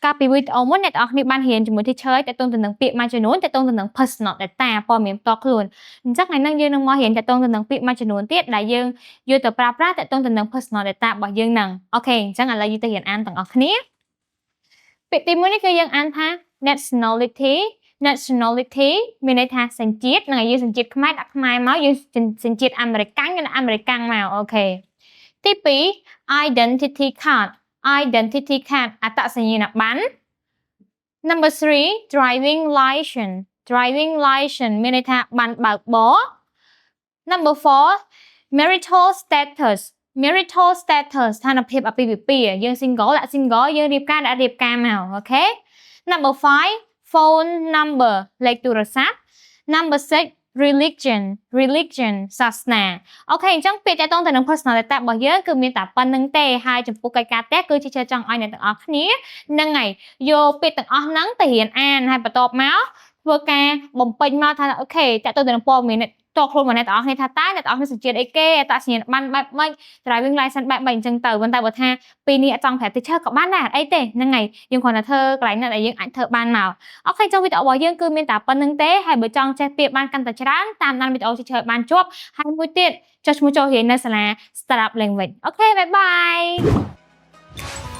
ការពីវីដេអូមុនអ្នកទាំងអស់គ្នាបានរៀនជាមួយទីឈើតែតងទៅនឹងពាក្យមួយចំនួនតែតងទៅនឹង personal data ព័ត៌មានផ្ទាល់ខ្លួនអញ្ចឹងថ្ងៃនេះយើងនឹងមករៀនតែតងទៅនឹងពាក្យមួយចំនួនទៀតដែលយើងយកទៅប្រើប្រាស់តែតងទៅនឹង personal data របស់យើងហ្នឹងអូខេអញ្ចឹងឥឡូវយើងទៅរៀនអានទាំងអស់គ្នាពាក្យទី1នេះគឺយើងអានថា nationality មានន័យថាសញ្ជាតិនឹងឲ្យយើងសញ្ជាតិខ្មែរដាក់ខ្មែរមកយើងសញ្ជាតិអាមេរិកាំងនិងអាមេរិកាំងមកអូខេទី2 identity card អត្តសញ្ញាណប័ណ្ណ Number 3 driving license មានន័យថាប័ណ្ណបើកបរ Number 4 marital status ស្ថានភាពអាពាហ៍ពិពាហ៍យើង single ដាក់ single យើងរៀបការដាក់រៀបការមកអូខេ Number 5 phone number លេខទូរស័ព្ទ Number 6 religion សាសនាអូខេអញ្ចឹងពាក្យតាក់ទងទៅនឹង personal data របស់យើងគឺមានតែប៉ុណ្្នឹងទេហើយចំពោះកិច្ចការផ្ទះគឺជាចង់ឲ្យអ្នកទាំងអស់គ្នាហ្នឹងហើយយកពាក្យទាំងអស់ហ្នឹងទៅរៀនអានហើយបន្ទាប់មកធ្វើការបំពេញមកថាអូខេតាក់ទងទៅនឹងព័ត៌មានតខ្លួនមកអ្នកទាំងអស់គ្នាថាតើអ្នកទាំងអស់គ្នាសញ្ជាតិអីគេអត្តសញ្ញាណប័ណ្ណបែបម៉េច driving license បែបម៉េចអញ្ចឹងទៅប៉ុន្តែបើថាពីនេះអត់ចង់ប្រាប់ teacher ក៏បានដែរអីទេហ្នឹងហើយយើងគ្រាន់តែធ្វើកន្លែងណាដែលយើងអាចធ្វើបានមកអូខេចុះវីដេអូរបស់យើងគឺមានតែប៉ុណ្្នឹងទេហើយបើចង់ចេះពាក្យបានកាន់តែច្រើនតាមដានវីដេអូ teacher បានជាប់ហើយមួយទៀតចុះឈ្មោះចូលរៀននៅសាលា Startup Language អូខេបាយបាយ